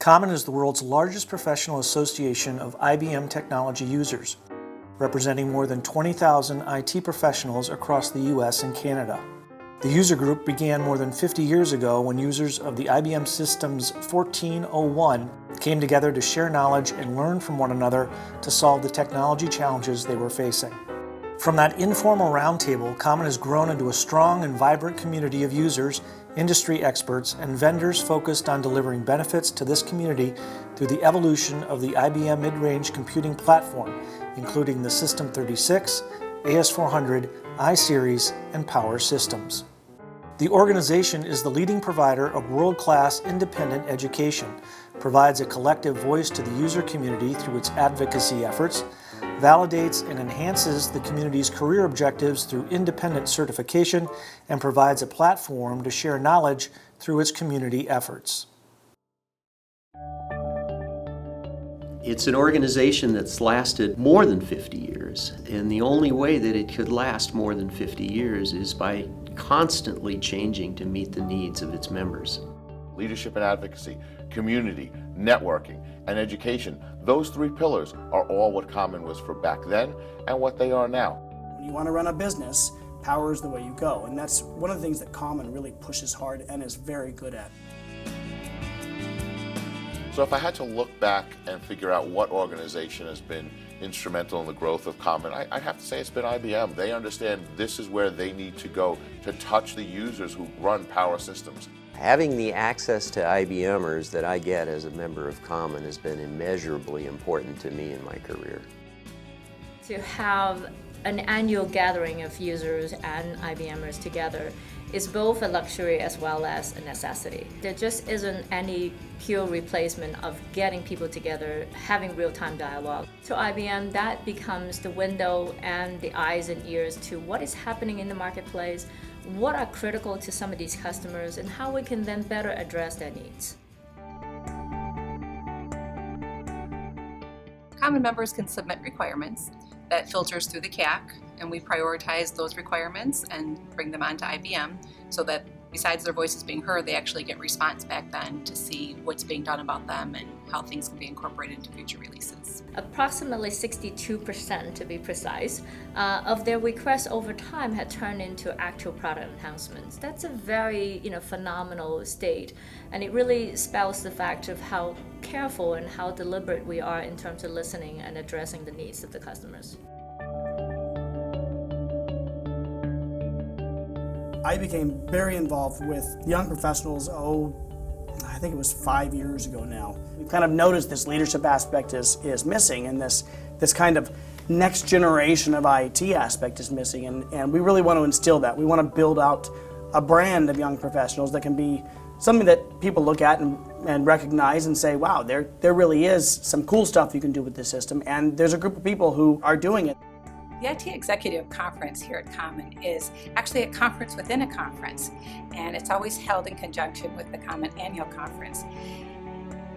Common is the world's largest professional association of IBM technology users, representing more than 20,000 IT professionals across the US and Canada. The user group began more than 50 years ago when users of the IBM Systems 1401 came together to share knowledge and learn from one another to solve the technology challenges they were facing. From that informal roundtable, Common has grown into a strong and vibrant community of users, industry experts, and vendors focused on delivering benefits to this community through the evolution of the IBM mid-range computing platform, including the System 36, AS400, iSeries, and Power systems. The organization is the leading provider of world-class independent education, provides a collective voice to the user community through its advocacy efforts, validates and enhances the community's career objectives through independent certification, and provides a platform to share knowledge through its community efforts. It's an organization that's lasted more than 50 years, and the only way that it could last more than 50 years is by constantly changing to meet the needs of its members. Leadership and advocacy, community, networking, and education, those three pillars are all what Common was for back then and what they are now. When you want to run a business, power is the way you go, and that's one of the things that Common really pushes hard and is very good at. So if I had to look back and figure out what organization has been instrumental in the growth of Common, I'd have to say it's been IBM. They understand this is where they need to go to touch the users who run power systems. Having the access to IBMers that I get as a member of Common has been immeasurably important to me in my career. To have an annual gathering of users and IBMers together is both a luxury as well as a necessity. There just isn't any pure replacement of getting people together, having real-time dialogue. To IBM, that becomes the window and the eyes and ears to what is happening in the marketplace, what are critical to some of these customers, and how we can then better address their needs. Common members can submit requirements that filters through the CAAC, and we prioritize those requirements and bring them onto IBM so that besides their voices being heard, they actually get response back then to see what's being done about them and how things can be incorporated into future releases. Approximately 62%, to be precise, of their requests over time had turned into actual product enhancements. That's a very phenomenal state, and it really spells the fact of how careful and how deliberate we are in terms of listening and addressing the needs of the customers. I became very involved with young professionals, I think it was 5 years ago now. We've kind of noticed this leadership aspect is missing, and this kind of next generation of IT aspect is missing, and we really want to instill that. We want to build out a brand of young professionals that can be something that people look at and recognize and say, wow, there really is some cool stuff you can do with this system, and there's a group of people who are doing it. The IT Executive Conference here at Common is actually a conference within a conference, and it's always held in conjunction with the Common Annual Conference.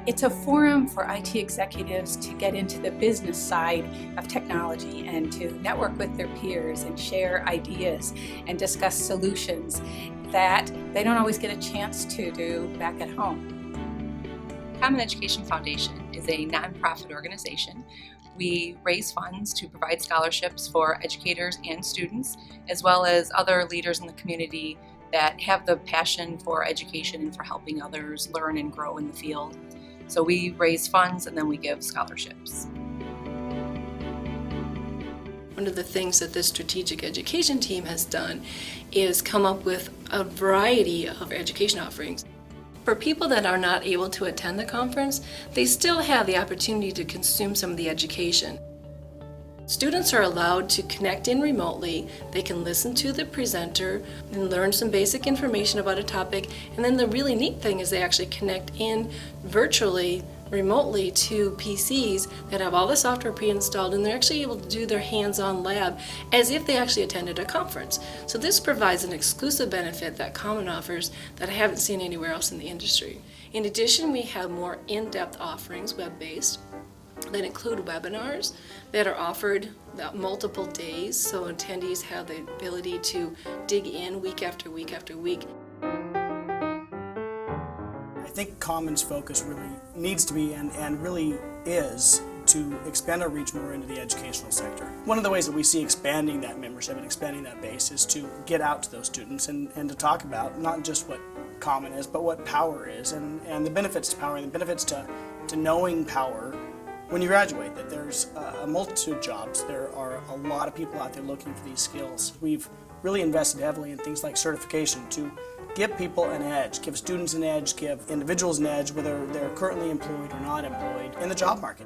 It's a forum for IT executives to get into the business side of technology and to network with their peers and share ideas and discuss solutions that they don't always get a chance to do back at home. Common Education Foundation is a nonprofit organization. We raise funds to provide scholarships for educators and students, as well as other leaders in the community that have the passion for education and for helping others learn and grow in the field. So we raise funds and then we give scholarships. One of the things that this strategic education team has done is come up with a variety of education offerings. For people that are not able to attend the conference, they still have the opportunity to consume some of the education. Students are allowed to connect in remotely. They can listen to the presenter and learn some basic information about a topic. And then the really neat thing is they actually connect in virtually, remotely to PCs that have all the software pre-installed, and they're actually able to do their hands-on lab as if they actually attended a conference. So this provides an exclusive benefit that Common offers that I haven't seen anywhere else in the industry. In addition, we have more in-depth offerings, web-based, that include webinars that are offered multiple days, so attendees have the ability to dig in week after week after week. I think Common's focus really needs to be and really is to expand our reach more into the educational sector. One of the ways that we see expanding that membership and expanding that base is to get out to those students and to talk about not just what Common is, but what power is and the benefits to power and the benefits to knowing power when you graduate, that there's a multitude of jobs. There are a lot of people out there looking for these skills. We've really invested heavily in things like certification to give people an edge, give students an edge, give individuals an edge, whether they're currently employed or not employed, in the job market.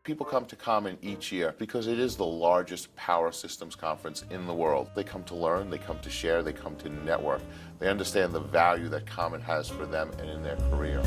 People come to Common each year because it is the largest power systems conference in the world. They come to learn, they come to share, they come to network. They understand the value that Common has for them and in their career.